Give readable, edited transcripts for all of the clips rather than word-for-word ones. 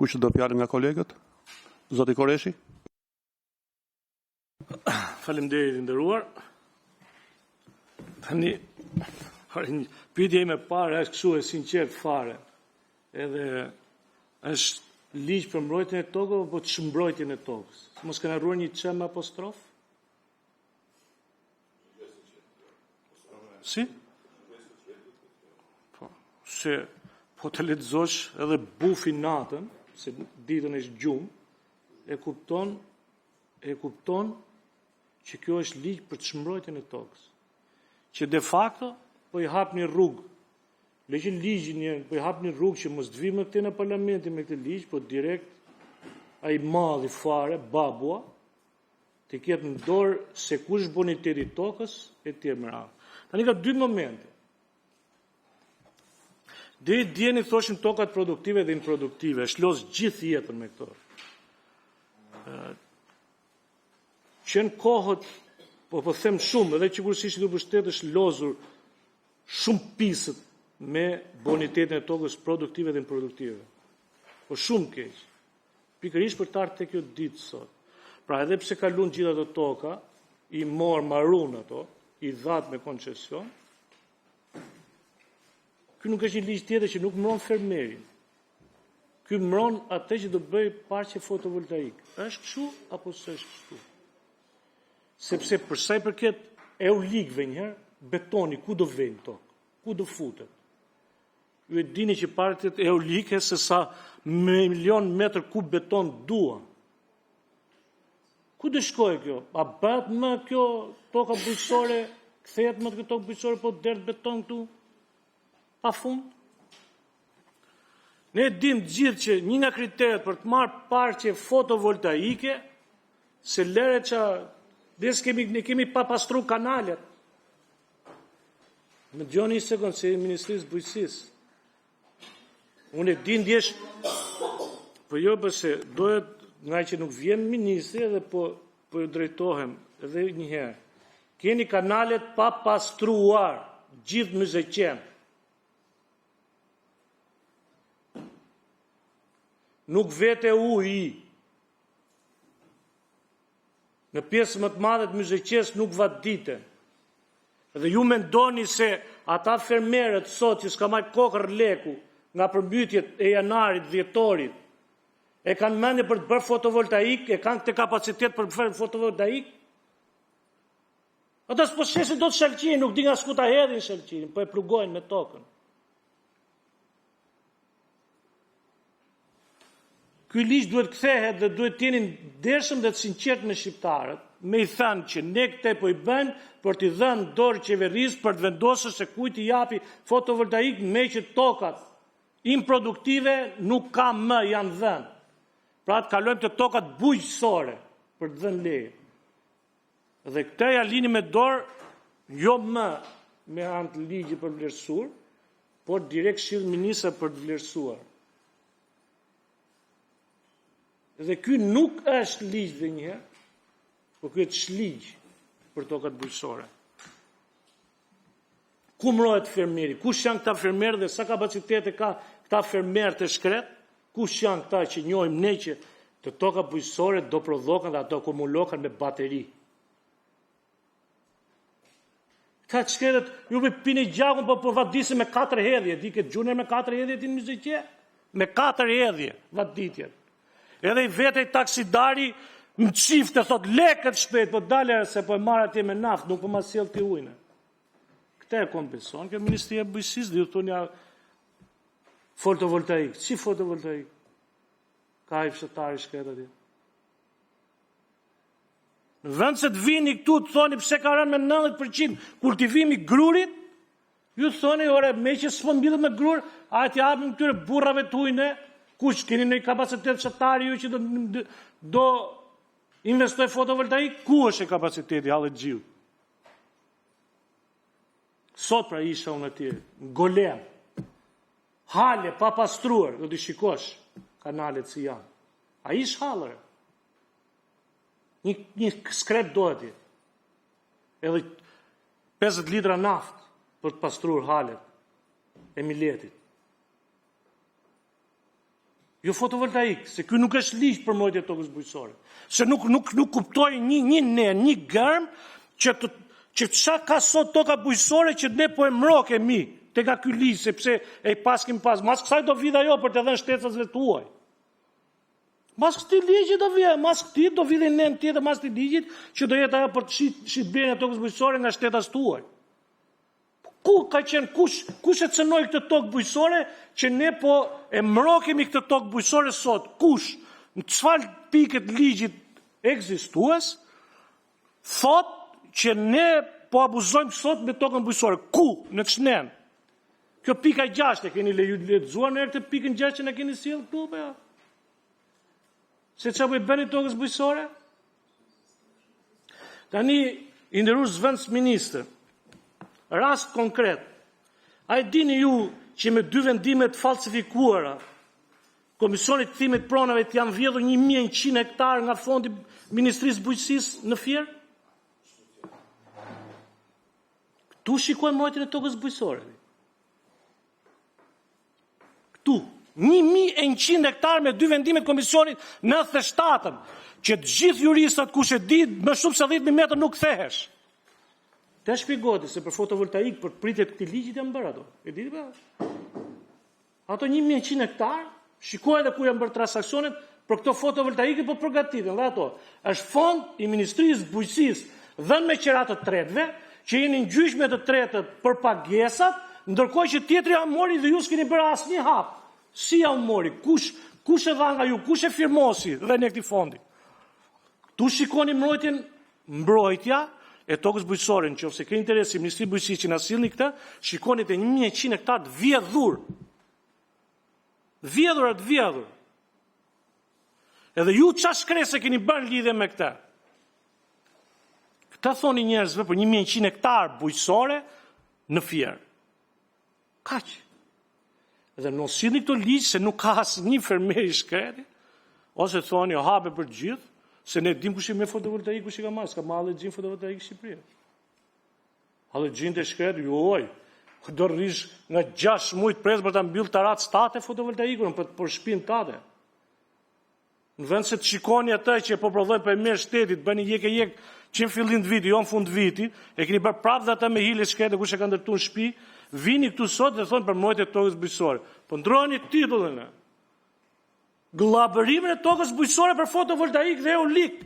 Kush do fjalën nga kolegët? Zoti Koreshi? Faleminderit i nderuar. Tani pyetja ime parë është kështu e sinqert fare. Edhe është ligj për mbrojtjen e tokës apo çmbrojtjen e tokës? Mos kanë harruar një çm apostrof? Si? Po të lexosh edhe bufi natën, se ditën është gjumë, e kupton që kjo është ligj për çmbrojtjen e tokës. Që de facto po i hap një rrugë. Leqen ligjin po i hap një rrugë që mos të vijmë këthe në parlamentin me këtë ligj, po direkt ai malli fare, babua, të ketë në dorë se kush boniteti i tokës e tjerë me radhë. Tani ka dy momente. Deri djeni thoshin tokat produktive dhe improduktive, shlos gjithë jetën me këto. Që në kohët, po them shumë, edhe që kërësisht i mbështet është lozur shumë pisët me bonitetin e tokës produktive dhe improduktive. Po shumë keq. Pikërisht për të ardhur tek kjo ditë sot. Pra edhe pse kalon gjithë ato toka, i marrun ato, i dhat me koncesion, ky nuk është një ligj tjetër që nuk mbron fermerin. Ky mbron atë që do bëj parqe fotovoltaik. Është kështu apo s'është kështu? Sepse për sa i përket eolikëve njëherë, betoni ku do vjen tokë? Ku do futet? Ju e dini që partiet eolike se sa milion metër kub beton duan. Ku do shkojë kjo? A bëhet më kjo toka bujqësore, kthehet më kjo tokë bujqësore po derdh beton këtu? Pa fund. Ne dim gjithë që një nga kriteret për të marrë parqe fotovoltaike, se lere që ne kemi papastru kanalet. Më dëgjoni një sekond se Ministrisë Bujqësisë. Unë e di ndjesh, po jo përse dohet nga që nuk vjen ministri edhe po ju drejtohem edhe njëherë. Keni kanalet papastruar, gjithë Myzeqen. Nuk vete uji. Në pjesë më të madhe të Myzeqes nuk vadite. Dhe ju mendoni se ata fermerët sot që s'ka marrë kokër leku nga përmbytjet e janarit, dhjetorit, e kanë mendje për të bërë fotovoltaik, e kanë këtë kapacitet për të bërë fotovoltaik? Ata s'po shesin do të shalqin, nuk di nga s'ku ta hedhin shalqin, po e plugojnë me tokën. Ky ligj duhet kthehet dhe duhet të jeni ndershëm dhe të sinqert me shqiptarët, me i thënë që ne këtë po i bëjmë për t'i dhënë dorë qeverisë për të vendosur se kujt i japi fotovoltaik me që tokat improduktive nuk ka më janë dhënë. Pra të kalojmë të tokat bujqësore për të dhënë leje. Dhe këtë ja lini me dorë jo më me anë të ligjit për vlerësuar, por direkt Këshilli Ministrave për të vlerësuar. Dhe ky nuk është ligj dhe njëherë, por ky është ligj për tokat bujqësore. Ku mbrohet fermeri? Kush janë këta fermerë dhe sa kapacitete ka këta fermerë të shkret? Kush janë këta që njohim ne që të toka bujqësore do prodhoken dhe ato akumulohen me bateri? Këta të shkretet, ju me pini gjakun po vadisin me 4 hedhje, di këtë gjune me 4 hedhje ti në Myzeqe? Me 4 hedhje, vaditjet. Edhe i vete i taksidari më qifte, thot lekët shpejt, po dale se po e marrë atje me naft, nuk po ma sjell të ujnë. Këte e kompenson, kjo Ministria e Bujqësisë, dhe ju thonë ja fotovoltaik. Si fotovoltaik? Ka i fshatari shkret atje. Në vend se të vini këtu, të thoni pse ka rënë me 90% kultivimi grurit, ju thoni, ore, me që s'po mbidhet me grur, a t'ja hapim këtyre burrave të ujnë, kush keni në kapacitet fshatari ju që do investoj fotovoltaik, ku është e kapaciteti hallet gjiu? Sot pra isha unë atje, në Golem, hale pa pastruar, do t'i shikosh kanalet si janë. A ish halër? Një skrep do atje. Edhe 50 litra naft për të pastruar halet e miletit. Jo fotovoltaik, se ky nuk është ligj për mbrojtje tokës bujqësore. Se nuk kuptoj një gërm që çka ka sot toka bujqësore që ne po e mbrokemi te ka ky ligj, sepse e pas. Mas kësaj do vi ajo për të dhënë shtetsësve tuaj. Mas këtij ligji do vi, mas këtij do vi dhe nën tjetër mas këtij ligjit që do jetë ajo për të shit blerjen e tokës bujqësore nga shtetas tuaj. Ku ka qenë kush e cënoi këtë tokë bujqësore që ne po e mbrokemi këtë tokë bujqësore sot? Kush? Në çfarë pikë të ligjit ekzistues thot që ne po abuzojmë sot me tokën bujqësore? Ku? Në ç'nen? Kjo pika 6 e keni lexuar në këtë pikën 6 që na keni sjell këtu apo jo? Se çfarë bëni tokës bujqësore? Tani i nderuar zëvendës ministër, rast konkret. A e dini ju që me 2 vendime të falsifikuara, Komisioni i Kthimit të Pronave të janë vjedhur 1100 hektar nga fondi Ministrisë Bujqësisë në Fier? Këtu shikojmë mbrojtjen e tokës bujqësore. Këtu 1100 hektar me 2 vendime të Komisionit 97-ën, që të gjithë juristat kush e di më shumë se 10.000 metra nuk kthehesh. Të shpjegoti se për fotovoltaik, për pritjet e këtij ligjit janë bërë ato. E diti ba? Ato 1100 hektar, shikoj edhe ku janë bërë transaksionet për këto fotovoltaike, po përgatiten dhe ato. Është fond i Ministrisë Bujqësisë dhënë me qira të tretëve, që jeni ngjyshme të tretët për pagesat, ndërkohë që tjetri ja mori dhe ju s'keni bërë asnjë hap. Si ja mori? Kush e dha nga ju? Kush e firmosi dhe në këtij fondi? Tu shikoni mbrojtja e tokës bujqësore, nëse ke interes si Ministri i Bujqësisë që na sillni këtë, shikoni te 1100 hektar të vjedhur. Vjedhur. Edhe ju çfarë shkresë keni bërë lidhje me këtë? Këta thoni njerëzve për 1100 hektar bujqësore në Fier. Kaq. Edhe në sillni këto ligj se nuk ka asnjë fermer i shkreti, ose thoni o hape për gjithë, se ne dim kush i me fotovoltaik, kush i ka marrë, s'ka marrë allergjin fotovoltaik në Shqipëri. Allergjin të shkret, joj, do rrish nga 6 muaj të presë për ta mbyll tarat state fotovoltaikun për shtëpinë tate. Në vend se të shikoni atë që po prodhoi për mirë shtetit, bëni jek që në fillim të vitit, jo në fund të vitit, e keni bërë prapë dhe ata me hile shkrete kush e ka ndërtuar në shtëpi, vini këtu sot dhe thonë për mbrojtje të tokës bujqësore. Po ndroni titullin e. Glabërimin e tokës bujqësore për fotovoltaik dhe eolik.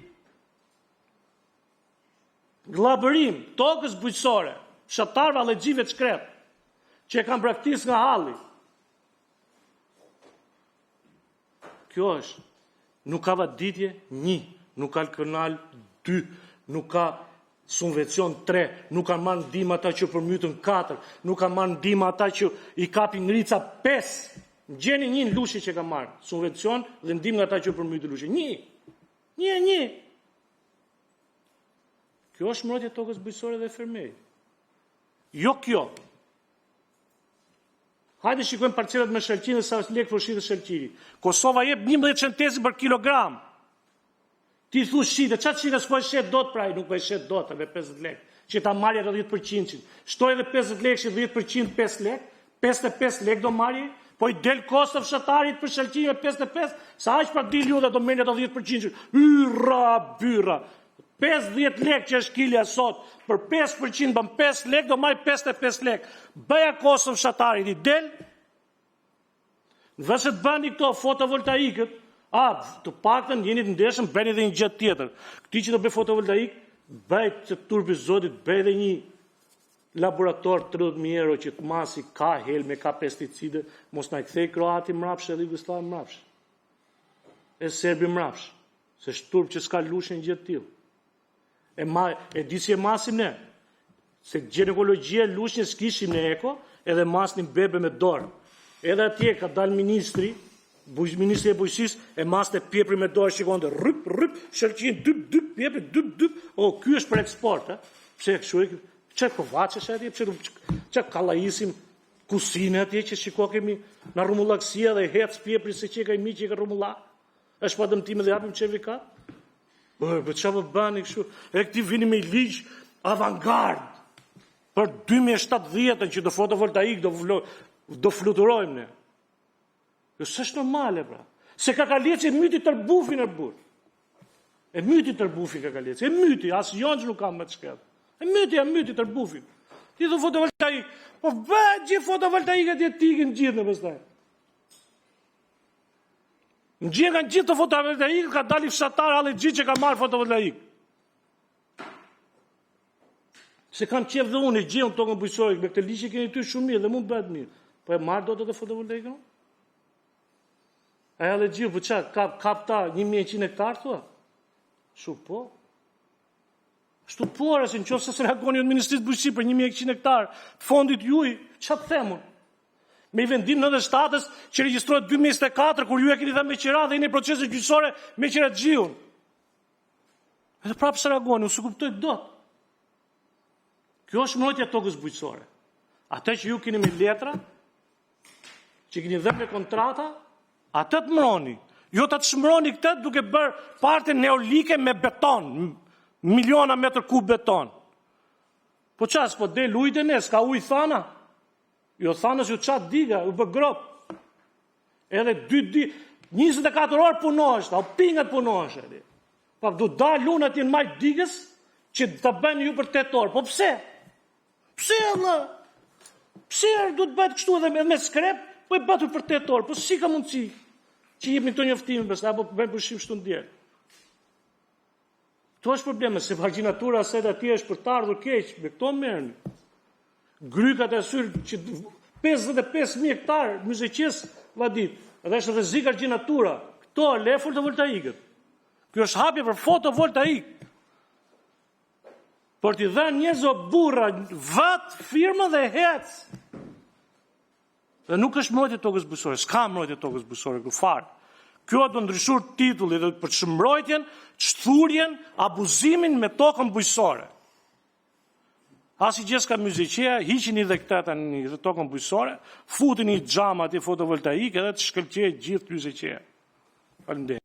Glabërim tokës bujqësore, fshatarëve allergjive të shkret, që e kanë braktis nga halli. Kjo është. Nuk ka vaditje 1, nuk ka kanal 2, nuk ka subvencion 3, nuk ka marrë ndihmë ata që përmbytën 4, nuk ka marrë ndihmë ata që i kapin ngrica 5. Gjeni 1 lushe që ka marrë subvencion dhe ndihmë nga ata që përmbytën lushe. 1. Kjo është mbrojtja e tokës bujqësore dhe fermerit. Jo kjo. Hajde shikojmë parcelat me shalqinë dhe sa lekë përshirë shalqiri. Kosova jep 11 centesi për kilogram. Ti thu shite, qatë shite s'po e shet dot praj, nuk po e shet dot, edhe 50 lekë. Që ta marrë edhe 10%. Shtoj edhe 50 lekë, që 10% 5 lekë, 55 lekë do marrë, po i del kosto fshatarit për shalqiri me 55, sa aq pra dil ju dhe do merrni ato 10%. Byra. 50 lekë që është kilja sot, për 5% bën 5 lekë, do marrë 55 lekë. Bëja kosto fshatarit i del, në vend se të bëni këto fotovoltaikët, të paktën jeni të ndershëm, bëni edhe një gjë tjetër. Këti që do bëj fotovoltaik, bëj të turpi zotit, bëj edhe një laborator 30.000 euro që të masi ka helme, ka pesticide, mos na i kthej Kroati mrapsh edhe Jugosllav mrapsh. E Serbi mrapsh. Se shturp që s'ka lushin gjë të tillë. E di si e masim ne. Se ginekologjia lushin s'kishim ne eko, edhe masnim bebe me dorë. Edhe atje ka dal ministri e bujqësisë, e maste pjepri me dorë, shikonte rryp, shalqin dyp, pjepri dyp. O, ky është për eksport, Pse kështu çe kovaçesh atje, çe kallaisim kusinë atje që shiko kemi në rrumullaksia dhe hec pjepri se që ka i miq që ka rrumullak. Është pa dëmtime dhe japim çevikat. Po çfarë bëni kështu? E këti vini me ligj avangard për 2070 që do fotovoltaik do fluturojmë ne. Kjo s'është normale, pra. Se Kakaleci e myti tërbufin e burë. E myti tërbufin Kakaleci, e myti, asë jonë që nuk kam me të shketë. E myti tërbufin. Ti dhe fotovoltaik, po gjithë fotovoltaiket e tikin gjithë në pëstaj. Në gjithë kanë gjithë të fotovoltaik, ka dali fshatar ale gjithë që ka marrë fotovoltaik. Se kam qef dhe unë, e gjithë në tokën bujqësore, me këtë liqë keni ty shumë mirë, dhe mund bëhet mirë. Po e marrë do të të fotovoltaikën? E ale gjithë, po qa, kap ta 1100 hektarë, thua? Shumë po. Shtu pore, se në qofë se se reagoni në Ministrisë Bujqësi për 1100 hektarë, fondit juj, qa të themun? Me i vendim 97-ës që registrojët 2024, kur ju e keni dhe me qira dhe i një procesë gjyqësore me qira të gjiun. Edhe prapë se reagoni, unë së kuptoj do. Kjo është mbrojtja tokës bujqësore. Ate që ju keni me letra, që keni dhe me kontrata, atë të mbroni. Jo të shmbroni këtë duke bërë parte neolike me beton, miliona metër kub beton. Po qas, po del ujtë e nes, ka ujë thana. Jo thanës ju qatë diga, u bë grop. Edhe 24 orë punohështë, o pingat punohështë. Pa du dalë unë ati në majtë digës, që të bënë ju për 8 orë. Po pse? Pse, Allah? Pse du të bëtë kështu edhe me skrep, po e bëtur për 8 orë. Po si ka mundësi? Që jepni këto njoftime, bës, apo bëjmë përshim shtu në djerë. Këto është probleme, se vagjinatura se dhe atje është për të ardhur keq, me këto mërëni. Grykat e syrë që 55.000 hektarë mëzeqes vadit, edhe është rrezik argjinatura. Këto e le fotovoltaikët. Kjo është hapje për fotovoltaik. Por t'i dhe njerëzo burra, vat, firma dhe hec. Dhe nuk është mbrojtje tokës bujqësore, s'ka mbrojtje tokës bujqësore ku farë. Kjo do ndryshur titulli dhe për shmbrojtjen, çthurjen, abuzimin me tokën bujqësore. Asi gjithë ka muzikëja, hiqin i dhe këta tani dhe tokën bujqësore, futin i xhama ati fotovoltaik edhe të shkëlqej gjithë muzikëja. Faleminderit.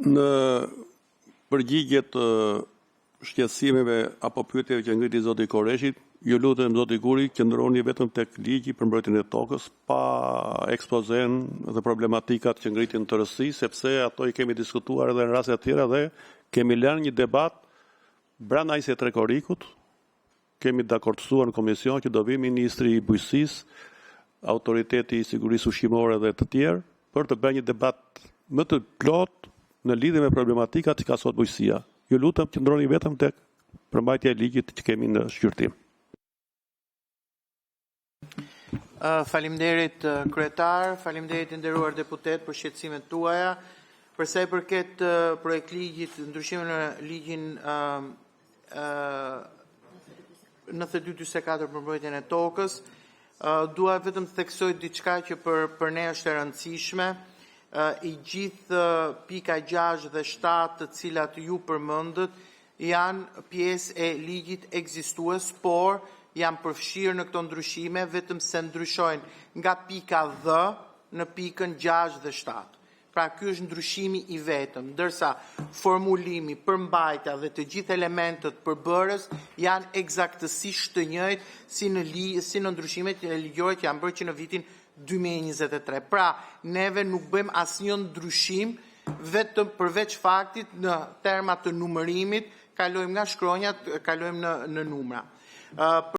Në përgjigje të shqetësimeve apo pyetjeve që ngriti zoti Koreshit, ju lutem zoti Guri, qëndroni vetëm tek ligji për mbrojtjen e tokës, pa ekspozen dhe problematikat që ngritin të rësi, sepse ato i kemi diskutuar edhe në raste të tjera dhe kemi lënë një debat brenda 23 korikut, kemi dakordsuar në komision që do vi ministri i bujqësisë, autoriteti i sigurisë ushqimore dhe të tjerë, për të bërë një debat më të plot në lidhje me problematikat që ka sot bujqësia. Ju lutem qëndroni vetëm tek përmbajtja e ligjit që kemi në shqyrtim. Faleminderit kryetar, faleminderit i nderuar deputet për shqetësimet tuaja. Për sa i përket projekt ligjit, ndryshimin në ligjin 92-44 për mbrojtjen e tokës, dua vetëm të theksoj diçka që për ne është e rëndësishme. I gjithë pika 6 dhe 7 të cilat ju përmendët janë pjesë e ligjit ekzistues, por janë përfshirë në këto ndryshime vetëm se ndryshojnë nga pika D në pikën 6 dhe 7. Pra ky është ndryshimi i vetëm, ndërsa formulimi, përmbajtja dhe të gjithë elementët përbërës janë eksaktësisht të njëjtë si në ndryshimet ligjore që janë bërë që në vitin 2023. Pra, neve nuk bëjmë asnjë ndryshim vetëm përveç faktit në terma të numërimit, kalojmë nga shkronjat, kalojmë në numra.